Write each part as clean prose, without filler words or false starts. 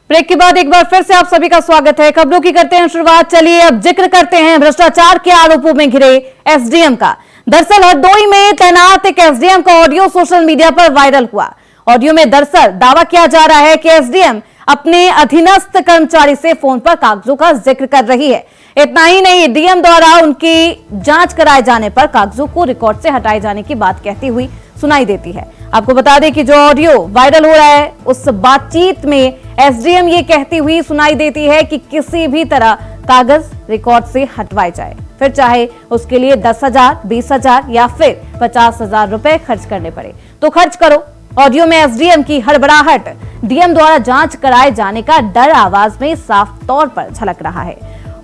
Break के बाद एक बार फिर से आप सभी का स्वागत है। खबरों की करते हैं शुरुआत। चलिए अब जिक्र करते हैं भ्रष्टाचार के आरोपों में घिरे एसडीएम का। दरअसल हरदोई में तैनात एक एसडीएम का ऑडियो सोशल मीडिया पर वायरल हुआ। ऑडियो में दरअसल दावा किया जा रहा है कि एसडीएम अपने अधीनस्थ कर्मचारी से फोन पर कागजों का जिक्र कर रही है। इतना ही नहीं, डीएम द्वारा उनकी जांच कराए जाने पर कागजों को रिकॉर्ड से हटाए जाने की बात कहती हुई सुनाई देती है। आपको बता दें कि जो ऑडियो वायरल हो रहा है उस बातचीत में एसडीएम ये कहती हुई सुनाई देती है कि किसी भी तरह कागज रिकॉर्ड से हटवाए जाए, फिर चाहे उसके लिए 10,000, 20,000 या फिर 50,000 रुपए खर्च करने पड़े तो खर्च करो। ऑडियो में एसडीएम की हड़बड़ाहट, डीएम द्वारा जांच कराए जाने का डर आवाज में साफ तौर पर झलक रहा है।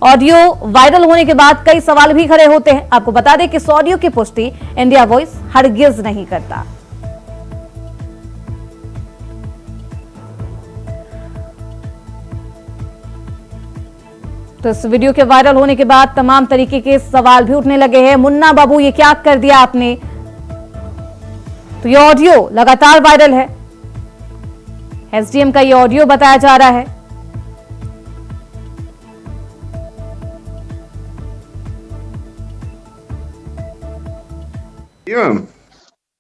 ऑडियो वायरल होने के बाद कई सवाल भी खड़े होते हैं। आपको बता दें कि इस ऑडियो की पुष्टि इंडिया वॉइस हरगिज नहीं करता। तो इस वीडियो के वायरल होने के बाद तमाम तरीके के सवाल भी उठने लगे हैं। मुन्ना बाबू, ये क्या कर दिया आपने? तो ये ऑडियो लगातार वायरल है। एसडीएम का ये ऑडियो बताया जा रहा है।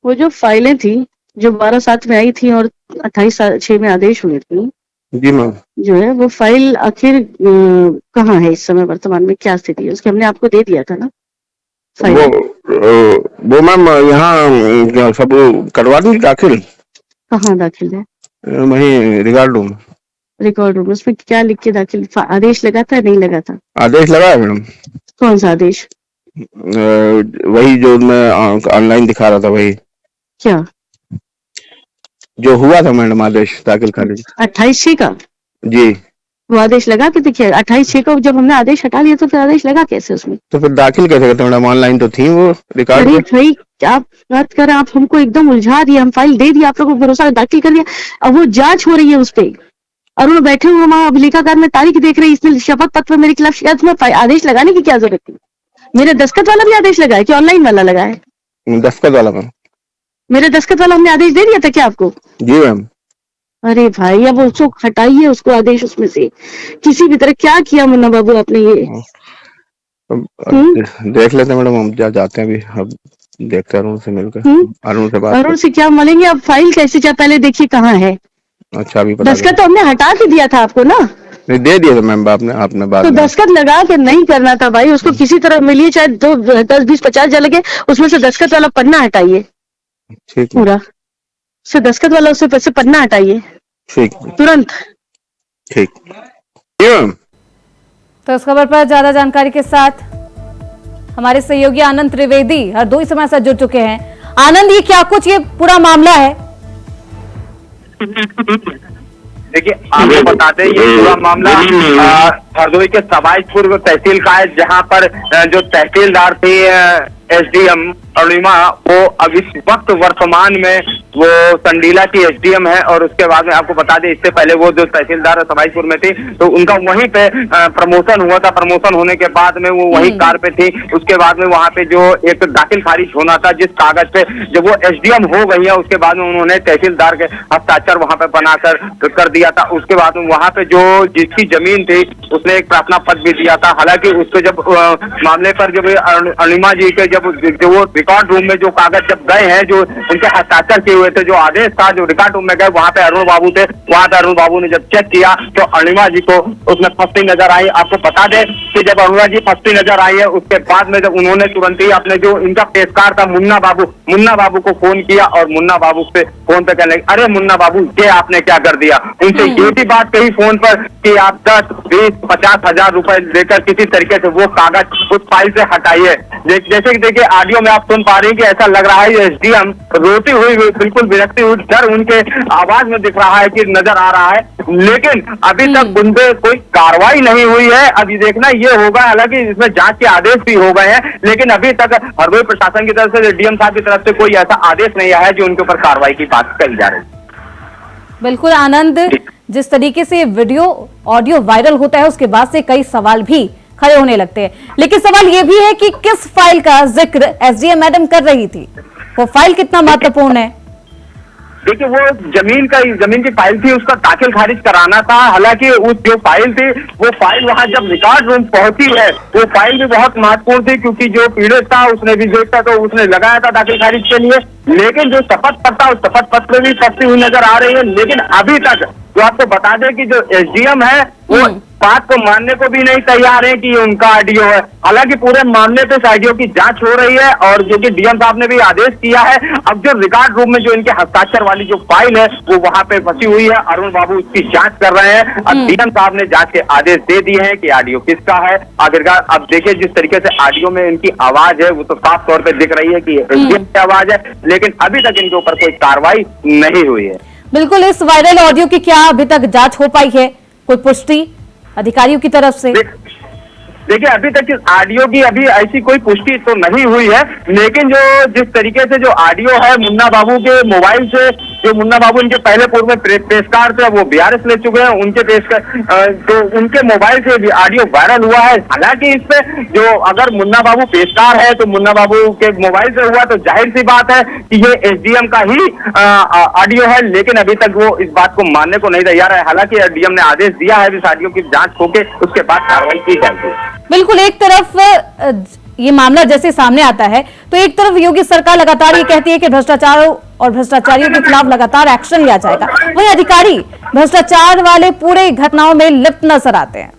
वो जो फाइलें थी जो 12/7 में आई थी और 28/6 में आदेश हुए थे जी मैम, जो है वो फाइल आखिर कहाँ है इस समय? वर्तमान में क्या स्थिति है उसकी? हमने आपको दे दिया था ना फाइल। वो मैम यहाँ सब करवा दी दाखिल। कहाँ दाखिल है? वही रिकॉर्ड रूम। रिकॉर्ड रूम, उसमें क्या लिख के दाखिल? आदेश लगा था नहीं लगा था? आदेश लगा है मैडम। कौन सा आदेश? वही जो मैं ऑनलाइन दिखा रहा था, वही क्या जो हुआ था मैडम, आदेश दाखिल खारिज 28/6 का जी। वो आदेश लगा के देखिए 28/6 को जब हमने आदेश हटा लिया तो फिर आदेश लगा कैसे उसमें? तो फिर दाखिल कैसे करते मैडम? ऑनलाइन तो थी वो रिकॉर्ड। अरे भाई आप बात करें, आप हमको एकदम उलझा दिया। हम फाइल दे दिया, आप लोगों को भरोसा दाखिल कर दिया। अब वो जांच हो रही है उस पर। अरुण बैठे हुए वहां अभिलेखागार में तारीख देख रहे, इसमें शपथ पत्र मेरे खिलाफ शिकायत में आदेश लगाने की क्या जरूरत थी? मेरे दस्तखत वाला भी आदेश लगा है कि ऑनलाइन वाला लगा है? दस्तखत वाला मैम। मेरे दस्तखत वाला हमने आदेश दे दिया था क्या आपको? जी मैम। अरे भाई अब उसको हटाइए, उसको आदेश उसमें से किसी भी तरह। क्या किया मुन्ना बाबू आपने ये? देख लेते मैडम, हम क्या जाते हैं अभी। अब देखते हैं अरुण से मिलकर। अरुण से बात। अरुण से क्या मिलेंगे? अब फाइल कैसे क्या पहले देखिए कहाँ है। अच्छा अभी पता दस्तखत तो हमने हटा के दिया था आपको ना? नहीं दे दिया था मैम आपने बात। तो दस्तखत लगा के नहीं करना था भाई, उसको किसी तरह मिलिए, चाहे 10, 20, 50 हजार लगे, उसमें से दस्तखत वाला पन्ना हटाइए। ठीक पूरा से दस्तखत वाला उससे पैसे पन्ना हटाइए ठीक तुरंत। ठीक। तो इस खबर पर ज्यादा जानकारी के साथ हमारे सहयोगी आनंद त्रिवेदी हरदोई से हमारे साथ जुड़ चुके हैं। आनंद, ये क्या कुछ ये पूरा मामला है? देखिए आपको बताते हैं ये पूरा मामला हरदोई के सवाईपुर तहसील का है, जहां पर जो तहसीलदार थी एसडीएम अरुणिमा, वो अब इस वक्त वर्तमान में वो संडीला की एसडीएम है। और उसके बाद में आपको बता दें, इससे पहले वो जो तहसीलदार सवाईपुर में थी तो उनका वहीं पे प्रमोशन हुआ था। प्रमोशन होने के बाद में वो वहीं कार पे थी। उसके बाद में वहां पे जो एक दाखिल खारिज होना था जिस कागज पे, जब वो एसडीएम हो गई है उसके बाद में उन्होंने तहसीलदार के हस्ताक्षर वहां पे बनाकर कर दिया था। उसके बाद में वहां पे जो जिसकी जमीन थी उसने एक प्रार्थना पत्र भी दिया था। हालांकि उसको जब मामले पर जब अरुणिमा जी के जब वो रिकॉर्ड रूम में जो कागज जब गए हैं, जो उनके हस्ताक्षर किए हुए थे, जो आदेश था, जो रिकॉर्ड रूम में गए, वहां पे अरुण बाबू थे। वहां पे अरुण बाबू ने जब चेक किया तो अरुणिमा जी को उसमें फंसती नजर आई। आपको बता दें कि जब अरुणिमा जी फंसती नजर आई है उसके बाद में जब उन्होंने तुरंत ही अपने जो इनका पेशकार था मुन्ना बाबू को फोन किया और मुन्ना बाबू से फोन पे कहने, अरे मुन्ना बाबू ये आपने क्या कर दिया? उनसे ये भी बात कही फोन पर कि आप 10, 20, 50 हजार रुपए लेकर किसी तरीके से वो कागज उस फाइल से हटाइए। जैसे कि देखिए ऑडियो में आप सुन पा रहे हैं कि ऐसा लग रहा है एसडीएम रोती हुई, बिल्कुल विरक्ति हुई, डर उनके आवाज में दिख रहा है कि नजर आ रहा है। लेकिन अभी तक उन पे कोई कार्रवाई नहीं हुई है। अभी देखना ये होगा, हालांकि इसमें जांच के आदेश भी हो गए हैं, लेकिन अभी तक हरदोई प्रशासन की तरफ से, डीएम साहब की तरफ से कोई ऐसा आदेश नहीं आया है जो उनके ऊपर कार्रवाई की बात कही जा रही है। बिल्कुल आनंद, जिस तरीके से वीडियो ऑडियो वायरल होता है उसके बाद से कई सवाल भी खड़े होने लगते हैं। लेकिन सवाल यह भी है कि किस फाइल का जिक्र एसडीएम मैडम कर रही थी, वो फाइल कितना महत्वपूर्ण है? देखिए वो जमीन की फाइल थी, उसका दाखिल खारिज कराना था। हालांकि उस जो फाइल थी वो फाइल वहां जब रिकॉर्ड रूम पहुंची है, वो फाइल भी बहुत महत्वपूर्ण थी, क्योंकि जो पीड़ित था उसने भी देखा तो उसने लगाया था दाखिल खारिज के लिए। लेकिन जो शपथ पत्र था उस शपथ पत्र में भी फंसी हुई नजर आ रही है। लेकिन अभी तक जो आपको बता दें कि जो एसडीएम है वो बात को मानने को भी नहीं तैयार है कि ये उनका ऑडियो है। हालांकि पूरे मामले पे इस ऑडियो की जांच हो रही है और जो कि डीएम साहब ने भी आदेश किया है। अब जो रिकॉर्ड रूम में जो इनके हस्ताक्षर वाली जो फाइल है वो वहां पे फंसी हुई है। अरुण बाबू इसकी जांच कर रहे हैं। अब डीएम साहब ने जांच के आदेश दे दिए हैं कि ऑडियो किसका है। आखिरकार अब देखिए जिस तरीके से ऑडियो में इनकी आवाज है वो तो साफ तौर पर दिख रही है कि एसडीएम की आवाज है, लेकिन अभी तक इनके ऊपर कोई कार्रवाई नहीं हुई है। बिल्कुल, इस वायरल ऑडियो की क्या अभी तक जांच हो पाई है, कोई पुष्टि अधिकारियों की तरफ से? देखिए अभी तक इस ऑडियो की अभी ऐसी कोई पुष्टि तो नहीं हुई है, लेकिन जो जिस तरीके से जो ऑडियो है मुन्ना बाबू के मोबाइल से, जो मुन्ना बाबू इनके पहले पूर्व में पेशकार थे, वो बीआरएस ले चुके हैं, उनके जो उनके मोबाइल से भी ऑडियो वायरल हुआ है। हालांकि इस पे जो अगर मुन्ना बाबू पेशकार है तो मुन्ना बाबू के मोबाइल से हुआ तो जाहिर सी बात है कि ये एसडीएम का ही ऑडियो है, लेकिन अभी तक वो इस बात को मानने को नहीं तैयार है। हालांकि डीएम ने आदेश दिया है इस ऑडियो की जांच होके उसके बाद कार्रवाई की जाएगी। बिल्कुल, एक तरफ ये मामला जैसे सामने आता है तो एक तरफ योगी सरकार लगातार ये कहती है कि भ्रष्टाचार और भ्रष्टाचारियों के खिलाफ लगातार एक्शन लिया जाएगा, वहीं अधिकारी भ्रष्टाचार वाले पूरे घटनाओं में लिप्त नजर आते हैं।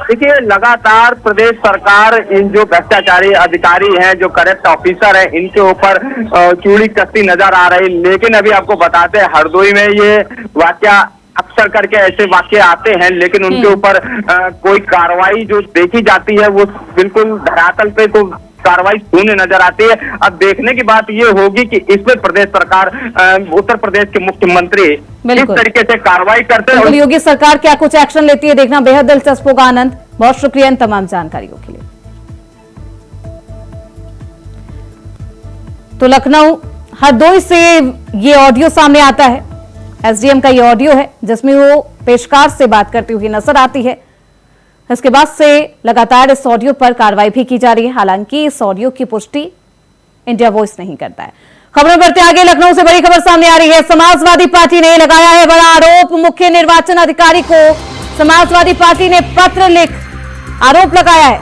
देखिए लगातार प्रदेश सरकार इन जो भ्रष्टाचारी अधिकारी हैं, जो करप्ट ऑफिसर हैं, इनके ऊपर चूड़ी कसती नजर आ रही। लेकिन अभी आपको बताते हैं हरदोई में ये वाकया अक्सर करके ऐसे वाकये आते हैं, लेकिन उनके ऊपर कोई कार्रवाई जो देखी जाती है वो बिल्कुल धरातल पे तो कार्रवाई शून्य नजर आती है। अब देखने की बात ये होगी कि इसमें प्रदेश सरकार, उत्तर प्रदेश के मुख्यमंत्री किस तरीके से कार्रवाई करते हैं। योगी सरकार क्या कुछ एक्शन लेती है, देखना बेहद दिलचस्प होगा। आनंद, बहुत शुक्रिया इन तमाम जानकारियों के लिए। तो लखनऊ हरदोई से ये ऑडियो सामने आता है, एसडीएम का ये ऑडियो है जिसमें वो पेशकार से बात करती हुई नजर आती है। इसके बाद से लगातार इस ऑडियो पर कार्रवाई भी की जा रही है। हालांकि इस ऑडियो की पुष्टि इंडिया वॉइस नहीं करता है। खबरें बढ़ते आगे, लखनऊ से बड़ी खबर सामने आ रही है। समाजवादी पार्टी ने लगाया है बड़ा आरोप, मुख्य निर्वाचन अधिकारी को समाजवादी पार्टी ने पत्र लिख आरोप लगाया है।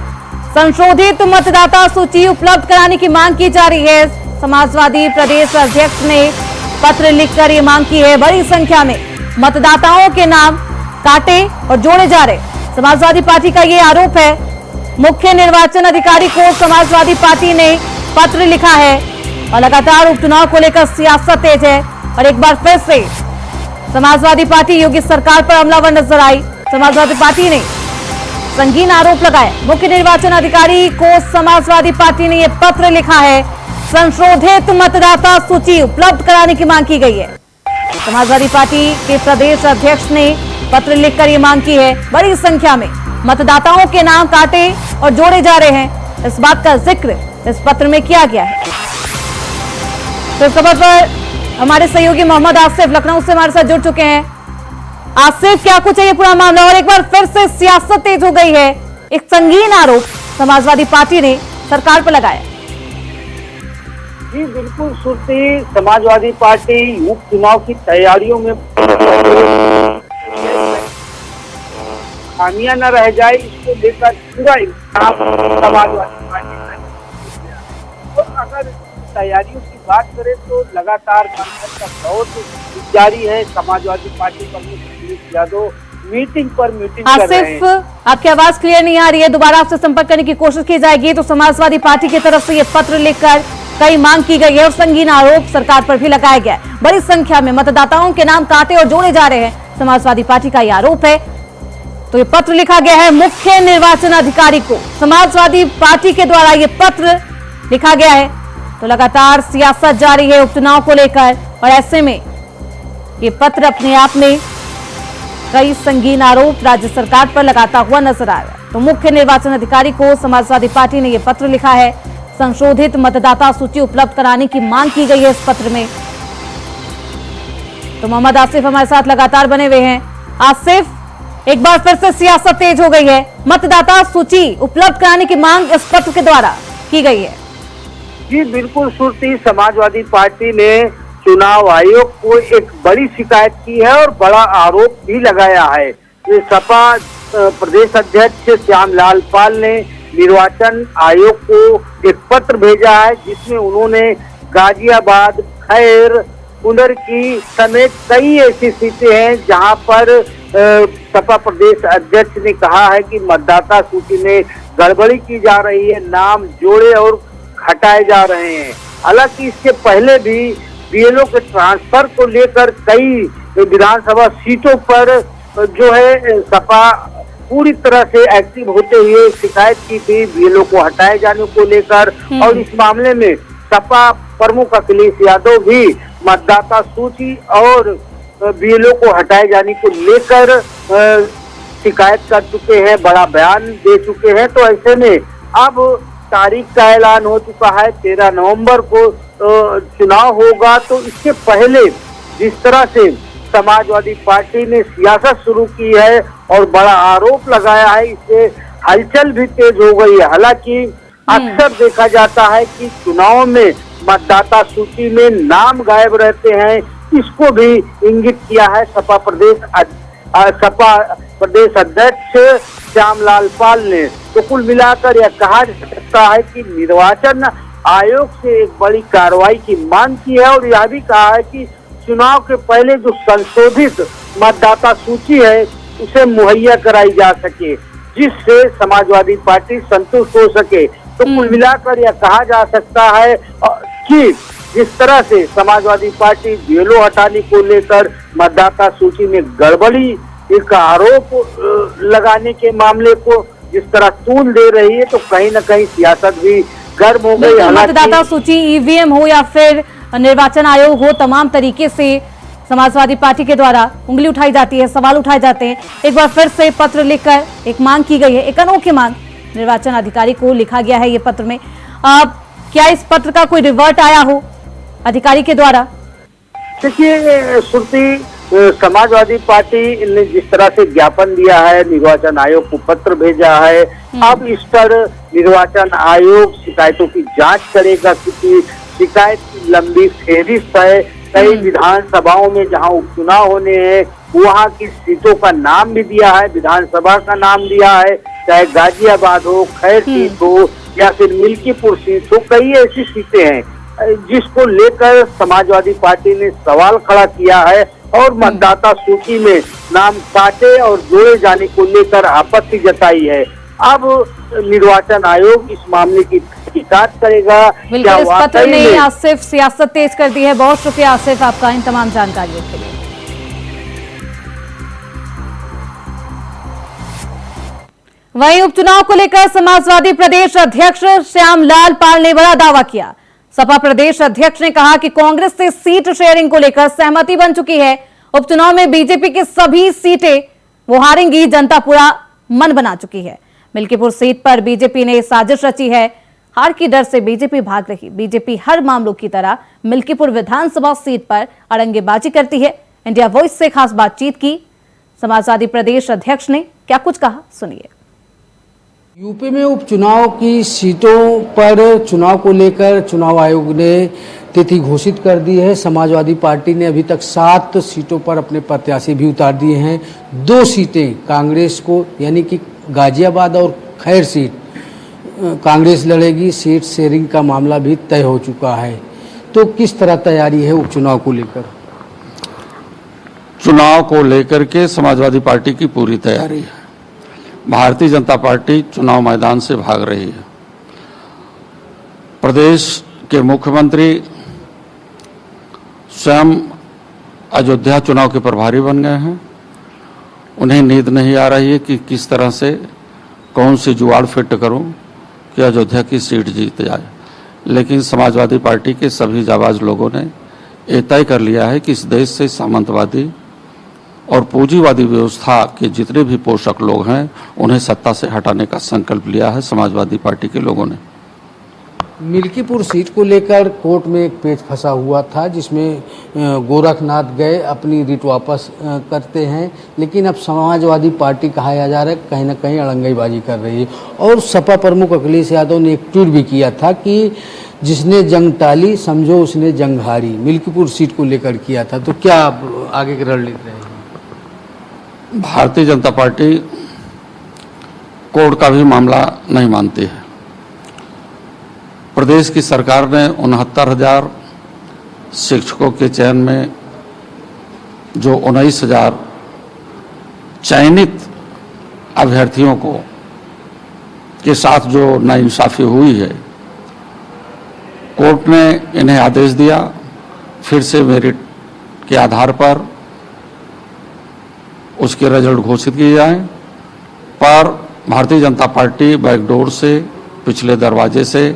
संशोधित मतदाता सूची उपलब्ध कराने की मांग की जा रही है। समाजवादी प्रदेश अध्यक्ष ने पत्र लिखकर ये मांग की है। बड़ी संख्या में मतदाताओं के नाम काटे और जोड़े जा रहे। समाजवादी पार्टी का ये आरोप है। मुख्य निर्वाचन अधिकारी को समाजवादी पार्टी ने पत्र लिखा है और लगातार उपचुनाव को लेकर सियासत तेज है। और एक बार फिर से समाजवादी पार्टी योगी सरकार पर हमलावर नजर आई। समाजवादी पार्टी ने संगीन आरोप लगाया। मुख्य निर्वाचन अधिकारी को समाजवादी पार्टी ने यह पत्र लिखा है। संशोधित मतदाता सूची उपलब्ध कराने की मांग की गई है। समाजवादी पार्टी के प्रदेश अध्यक्ष ने पत्र लिखकर ये मांग की है। बड़ी संख्या में मतदाताओं के नाम काटे और जोड़े जा रहे हैं, इस बात का जिक्र इस पत्र में किया गया है। तो इस खबर पर हमारे सहयोगी मोहम्मद आसिफ लखनऊ से हमारे साथ जुड़ चुके हैं। आसिफ, क्या कुछ है ये पूरा मामला और एक बार फिर से सियासत तेज हो गई है। एक संगीन आरोप समाजवादी पार्टी ने सरकार पर लगाया। जी बिल्कुल सुरती, समाजवादी पार्टी उपचुनाव की तैयारियों में खामियां न रह जाए इसको लेकर पूरा इंतजाम समाजवादी पार्टी तो अगर तैयारियों की बात करें तो लगातार मंथन का दौर जारी है। समाजवादी पार्टी प्रमुख अखिलेश यादव मीटिंग पर मीटिंग कर रहे हैं। आसिफ, आपकी आवाज क्लियर नहीं आ रही है, दोबारा आपसे संपर्क करने की कोशिश की जाएगी। तो समाजवादी पार्टी की तरफ से ये पत्र लिखकर कई मांग की गई है और संगीन आरोप सरकार पर भी लगाया गया है। बड़ी संख्या में मतदाताओं के नाम काटे और जोड़े जा रहे हैं, समाजवादी पार्टी का यह आरोप है। तो ये पत्र लिखा गया है मुख्य निर्वाचन अधिकारी को, समाजवादी पार्टी के द्वारा ये पत्र लिखा गया है। तो लगातार सियासत जारी है उपचुनाव को लेकर और ऐसे में ये पत्र अपने आप में कई संगीन आरोप राज्य सरकार पर लगाता हुआ नजर आ रहा है। तो मुख्य निर्वाचन अधिकारी को समाजवादी पार्टी ने यह पत्र लिखा है। संशोधित मतदाता सूची उपलब्ध कराने की मांग की गई है इस पत्र में। तो मोहम्मद आसिफ हमारे साथ लगातार बने हुए हैं। आसिफ, एक बार फिर से सियासत तेज हो गई है। मतदाता सूची उपलब्ध कराने की मांग इस पत्र के द्वारा की गई है। जी बिल्कुल सुरती, समाजवादी पार्टी ने चुनाव आयोग को एक बड़ी शिकायत की है और बड़ा आरोप भी लगाया है। ये सपा प्रदेश अध्यक्ष श्यामलाल पाल ने निर्वाचन आयोग को एक पत्र भेजा है, जिसमें उन्होंने गाजियाबाद, खैर, कुंदरकी समेत कई ऐसी सीटें हैं जहां पर सपा प्रदेश अध्यक्ष ने कहा है कि मतदाता सूची में गड़बड़ी की जा रही है, नाम जोड़े और हटाए जा रहे हैं। हालांकि इससे पहले भी बीएलओ के ट्रांसफर को लेकर कई विधानसभा सीटों पर जो है सपा पूरी तरह से एक्टिव होते हुए शिकायत की थी बीएलओ को हटाए जाने को लेकर। और इस मामले में सपा प्रमुख अखिलेश यादव भी मतदाता सूची और बीएलओ को हटाए जाने को लेकर शिकायत कर चुके हैं, बड़ा बयान दे चुके हैं। तो ऐसे में अब तारीख का ऐलान हो चुका है, 13 नवंबर को चुनाव होगा। तो इससे पहले जिस तरह से समाजवादी पार्टी ने सियासत शुरू की है और बड़ा आरोप लगाया है, इससे हलचल भी तेज हो गई है। हालांकि अक्सर देखा जाता है कि चुनाव में मतदाता सूची में नाम गायब रहते हैं, इसको भी इंगित किया है सपा प्रदेश अध्यक्ष श्यामलाल पाल ने। तो कुल मिलाकर यह कहा जा सकता है कि निर्वाचन आयोग से एक बड़ी कार्रवाई की मांग की है और यह भी कहा है कि चुनाव के पहले जो संशोधित मतदाता सूची है उसे मुहैया कराई जा सके, जिससे समाजवादी पार्टी संतुष्ट हो सके। तो कुल मिलाकर यह कहा जा सकता है कि जिस तरह से समाजवादी पार्टी बीएलओ हटाने को लेकर मतदाता सूची में गड़बड़ी का आरोप लगाने के मामले को जिस तरह तूल दे रही है, तो कहीं न कहीं सियासत भी गर्म हो गई। मतदाता सूची, ईवीएम हो या फिर निर्वाचन आयोग हो, तमाम तरीके से समाजवादी पार्टी के द्वारा उंगली उठाई जाती है, सवाल उठाए जाते हैं। एक बार फिर से पत्र लिखकर एक मांग की गई है, एक अनोखी मांग निर्वाचन अधिकारी को लिखा गया है ये पत्र में। क्या इस पत्र का कोई रिवर्ट आया हो अधिकारी के द्वारा? देखिए सुरती, समाजवादी पार्टी ने जिस तरह से ज्ञापन दिया है, निर्वाचन आयोग को पत्र भेजा है, अब इस पर निर्वाचन आयोग शिकायतों की जांच करेगा, क्योंकि शिकायत की लंबी फेहरिस्त है। कई विधानसभाओं में जहां उपचुनाव होने हैं वहां की सीटों का नाम भी दिया है, विधानसभा का नाम दिया है, चाहे गाजियाबाद हो, खैर सीट हो या फिर मिल्कीपुर सीट हो, कई ऐसी सीटें हैं जिसको लेकर समाजवादी पार्टी ने सवाल खड़ा किया है और मतदाता सूची में नाम काटे और जोड़े जाने को लेकर आपत्ति जताई है। अब निर्वाचन आयोग इस मामले की तहकीकात करेगा। बिल्कुल, इस पत्र ने आसिफ सियासत तेज कर दी है। बहुत शुक्रिया आसिफ आपका इन तमाम जानकारियों के लिए। वहीं उपचुनाव को लेकर समाजवादी प्रदेश अध्यक्ष श्यामलाल पाल ने बड़ा दावा किया। सपा प्रदेश अध्यक्ष ने कहा कि कांग्रेस से सीट शेयरिंग को लेकर सहमति बन चुकी है। उपचुनाव में बीजेपी की सभी सीटें वो हारेंगी, जनता पूरा मन बना चुकी है। मिल्कीपुर सीट पर बीजेपी ने साजिश रची है, हार की डर से बीजेपी भाग रही। बीजेपी हर मामलों की तरह मिल्कीपुर विधानसभा सीट पर अड़ंगेबाजी करती है। इंडिया वॉइस से खास बातचीत की समाजवादी प्रदेश अध्यक्ष ने, क्या कुछ कहा सुनिए। यूपी में उपचुनाव की सीटों पर चुनाव को लेकर चुनाव आयोग ने तिथि घोषित कर दी है। समाजवादी पार्टी ने अभी तक 7 सीटों पर अपने प्रत्याशी भी उतार दिए हैं। 2 सीटें कांग्रेस को, यानी कि गाजियाबाद और खैर सीट कांग्रेस लड़ेगी। सीट शेयरिंग का मामला भी तय हो चुका है। तो किस तरह तैयारी है उपचुनाव को लेकर? चुनाव को लेकर के समाजवादी पार्टी की पूरी तैयारी है। भारतीय जनता पार्टी चुनाव मैदान से भाग रही है। प्रदेश के मुख्यमंत्री स्वयं अयोध्या चुनाव के प्रभारी बन गए हैं। उन्हें नींद नहीं आ रही है कि किस तरह से कौन सी जुगाड़ फिट करूं कि अयोध्या की सीट जीत जाए। लेकिन समाजवादी पार्टी के सभी जाबाज लोगों ने ये तय कर लिया है कि इस देश से सामंतवादी और पूंजीवादी व्यवस्था के जितने भी पोषक लोग हैं उन्हें सत्ता से हटाने का संकल्प लिया है समाजवादी पार्टी के लोगों ने। मिल्कीपुर सीट को लेकर कोर्ट में एक पेच फंसा हुआ था, जिसमें गोरखनाथ गए, अपनी रिट वापस करते हैं, लेकिन अब समाजवादी पार्टी कहा जा रहा है कहीं ना कहीं अड़ंगेबाजी कर रही है। और सपा प्रमुख अखिलेश यादव ने एक ट्वीट भी किया था कि जिसने जंग टाली समझो उसने जंग हारी, मिल्कीपुर सीट को लेकर किया था, तो क्या आगे की रणनीति रहेगी? भारतीय जनता पार्टी कोर्ट का भी मामला नहीं मानती है। प्रदेश की सरकार ने 69,000 शिक्षकों के चयन में जो 19,000 चयनित अभ्यर्थियों को के साथ जो नाइंसाफी हुई है, कोर्ट ने इन्हें आदेश दिया फिर से मेरिट के आधार पर उसके रिजल्ट घोषित किए जाएं, पर भारतीय जनता पार्टी बैकडोर से, पिछले दरवाजे से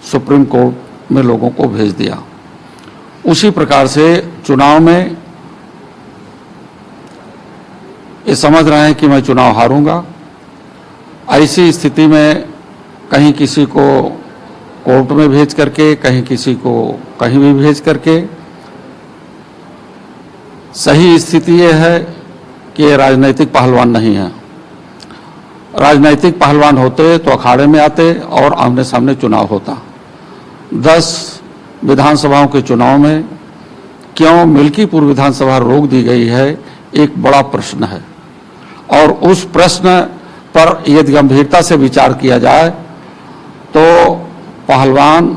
सुप्रीम कोर्ट में लोगों को भेज दिया। उसी प्रकार से चुनाव में ये समझ रहे हैं कि मैं चुनाव हारूंगा। ऐसी स्थिति में कहीं किसी को कोर्ट में भेज करके, कहीं किसी को कहीं भी भेज करके, सही स्थिति ये है कि ये राजनीतिक पहलवान नहीं है। राजनीतिक पहलवान होते तो अखाड़े में आते और आमने सामने चुनाव होता। 10 विधानसभाओं के चुनाव में क्यों मिल्कीपुर विधानसभा रोक दी गई है, एक बड़ा प्रश्न है। और उस प्रश्न पर यदि गंभीरता से विचार किया जाए तो पहलवान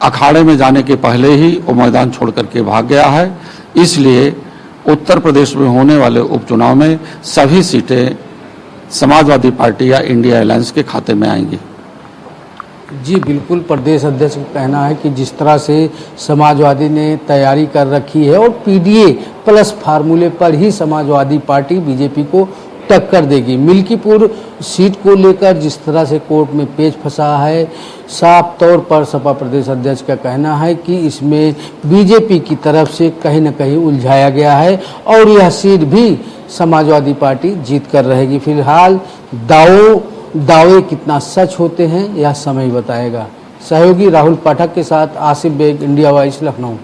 अखाड़े में जाने के पहले ही वो मैदान छोड़ करके भाग गया है। इसलिए उत्तर प्रदेश में होने वाले उपचुनाव में सभी सीटें समाजवादी पार्टी या इंडिया अलायंस के खाते में आएंगी। जी बिल्कुल, प्रदेश अध्यक्ष का कहना है कि जिस तरह से समाजवादी ने तैयारी कर रखी है और पीडीए प्लस फार्मूले पर ही समाजवादी पार्टी बीजेपी को टक्कर देगी। मिल्कीपुर सीट को लेकर जिस तरह से कोर्ट में पेच फंसा है, साफ तौर पर सपा प्रदेश अध्यक्ष का कहना है कि इसमें बीजेपी की तरफ से कहीं न कहीं उलझाया गया है और यह सीट भी समाजवादी पार्टी जीत कर रहेगी। फिलहाल दावे कितना सच होते हैं यह समय बताएगा। सहयोगी राहुल पाठक के साथ आसिफ बेग, इंडिया वॉइस, लखनऊ।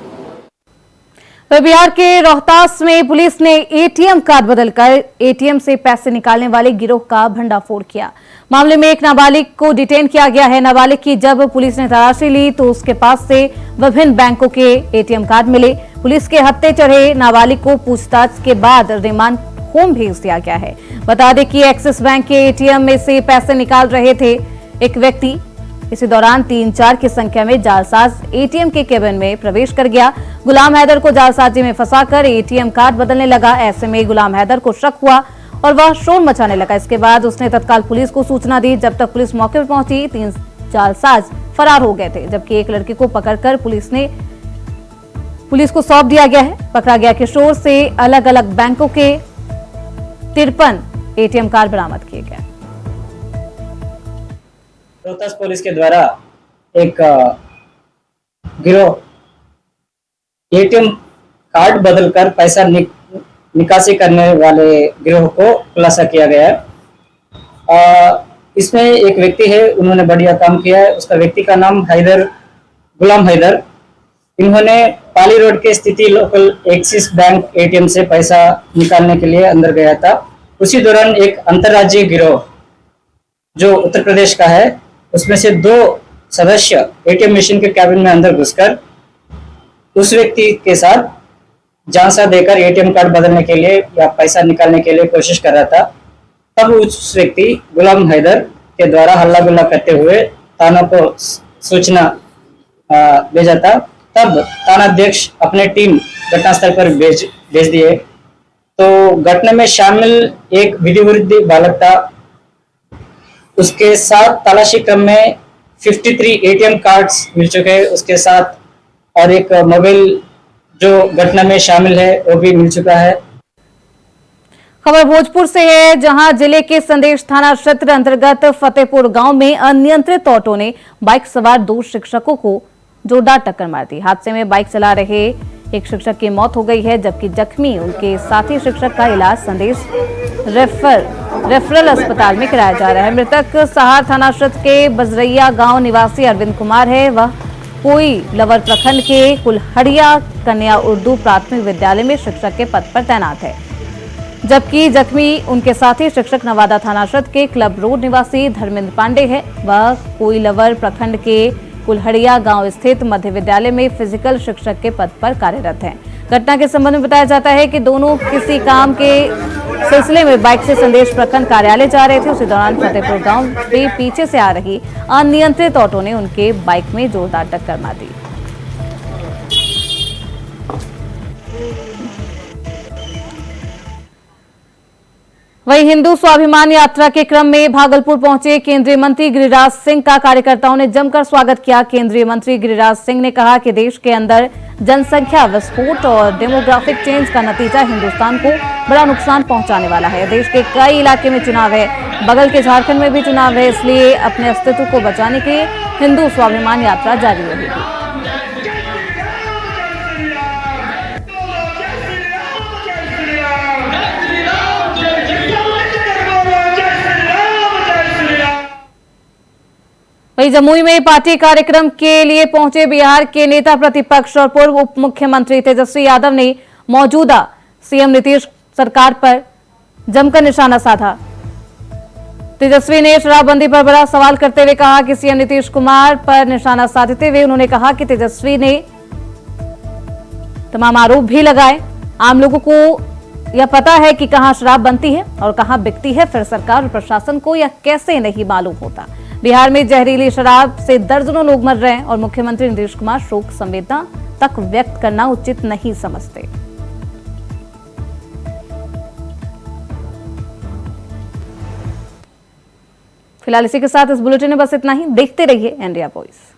तो बिहार के रोहतास में पुलिस ने एटीएम कार्ड बदलकर एटीएम से पैसे निकालने वाले गिरोह का भंडाफोड़ किया। मामले में एक नाबालिग को डिटेन किया गया है। नाबालिग की जब पुलिस ने तलाशी ली तो उसके पास से विभिन्न बैंकों के एटीएम कार्ड मिले। पुलिस के हत्थे चढ़े नाबालिग को पूछताछ के बाद रिमांड होम भेज दिया गया है। बता दें कि एक्सिस बैंक के एटीएम में से पैसे निकाल रहे थे एक व्यक्ति। इसी दौरान 3-4 की संख्या में जालसाज एटीएम के केबिन में प्रवेश कर गया। गुलाम हैदर को जालसाजी में फंसाकर एटीएम कार्ड बदलने लगा। ऐसे में गुलाम हैदर को शक हुआ और वह शोर मचाने लगा। इसके बाद उसने तत्काल पुलिस को सूचना दी। जब तक पुलिस मौके पर पहुंची 3 जालसाज फरार हो गए थे, जबकि एक लड़के को पकड़कर पुलिस को सौंप दिया गया है। पकड़ा गया किशोर से अलग अलग बैंकों के 53 एटीएम कार्ड बरामद किए गए। रोहतास पुलिस के द्वारा एक गिरोह एटीएम कार्ड बदलकर पैसा निकासी करने वाले गिरोह को खुलासा किया गया है। इसमें एक व्यक्ति है, उन्होंने बढ़िया काम किया है। उसका व्यक्ति का नाम गुलाम हैदर। इन्होंने पाली रोड के स्थिति लोकल एक्सिस बैंक एटीएम से पैसा निकालने के लिए अंदर गया था। उसी दौरान एक अंतर्राज्यीय गिरोह जो उत्तर प्रदेश का है, उसमें से 2 सदस्य एटीएम मशीन के कैबिन में अंदर घुसकर उस व्यक्ति के साथ झांसा देकर एटीएम कार्ड बदलने के लिए या पैसा निकालने के लिए कोशिश कर रहा था। तब उस व्यक्ति गुलाम हैदर के द्वारा हल्ला गुल्ला करते हुए थाना को सूचना भेजा था। तब थानाध्यक्ष अपने टीम घटनास्थल पर भेज दिए। तो घटना में शामिल एक विधिविरुद्ध बालक था। उसके साथ तलाशी क्रम में 53 एटीएम कार्ड्स मिल चुके हैं उसके साथ, और एक मोबाइल जो घटना में शामिल है वो भी मिल चुका है। खबर भोजपुर से है, जहां जिले के संदेश थाना क्षेत्र अंतर्गत फतेहपुर गांव में अनियंत्रित ऑटो ने बाइक सवार 2 शिक्षकों को जोरदार टक्कर मार दी। हादसे में बाइक चला रहे एक शिक्षक की मौत हो गई है, जबकि जख्मी उनके साथी शिक्षक का इलाज संदेश रेफरल अस्पताल में कराया जा रहा है। मृतक सहार थाना क्षेत्र के बजरैया गांव निवासी अरविंद कुमार है। वह कोई लवर प्रखंड के कुल्हड़िया कन्या उर्दू प्राथमिक विद्यालय में शिक्षक के पद पर तैनात है, जबकि जख्मी उनके साथी शिक्षक नवादा थाना क्षेत्र के क्लब रोड निवासी धर्मेंद्र पांडे है। वह कोई लवर प्रखंड के कुल्हड़िया गांव स्थित मध्य विद्यालय में फिजिकल शिक्षक के पद पर कार्यरत हैं। घटना के संबंध में बताया जाता है कि दोनों किसी काम के सिलसिले में बाइक से संदेश प्रखंड कार्यालय जा रहे थे। उसी दौरान फतेहपुर गांव में पीछे से आ रही अनियंत्रित ऑटो ने उनके बाइक में जोरदार टक्कर मार दी। वहीं हिंदू स्वाभिमान यात्रा के क्रम में भागलपुर पहुंचे केंद्रीय मंत्री गिरिराज सिंह का कार्यकर्ताओं ने जमकर स्वागत किया। केंद्रीय मंत्री गिरिराज सिंह ने कहा कि देश के अंदर जनसंख्या विस्फोट और डेमोग्राफिक चेंज का नतीजा हिंदुस्तान को बड़ा नुकसान पहुंचाने वाला है। देश के कई इलाके में चुनाव है, बगल के झारखंड में भी चुनाव है, इसलिए अपने अस्तित्व को बचाने के लिए हिंदू स्वाभिमान यात्रा जारी रहेगी। वहीं जमुई में पार्टी कार्यक्रम के लिए पहुंचे बिहार के नेता प्रतिपक्ष और पूर्व उप मुख्यमंत्री तेजस्वी यादव ने मौजूदा सीएम नीतीश सरकार पर जमकर निशाना साधा। तेजस्वी ने शराबबंदी पर बड़ा सवाल करते हुए कहा कि सीएम नीतीश कुमार पर निशाना साधते हुए उन्होंने कहा कि तेजस्वी ने तमाम आरोप भी लगाए। आम लोगों को यह पता है कि कहां शराब बनती है और कहां बिकती है, फिर सरकार और प्रशासन को यह कैसे नहीं मालूम होता। बिहार में जहरीली शराब से दर्जनों लोग मर रहे हैं और मुख्यमंत्री नीतीश कुमार शोक संवेदना तक व्यक्त करना उचित नहीं समझते। फिलहाल इसी के साथ इस बुलेटिन में बस इतना ही। देखते रहिए इंडिया वॉइस।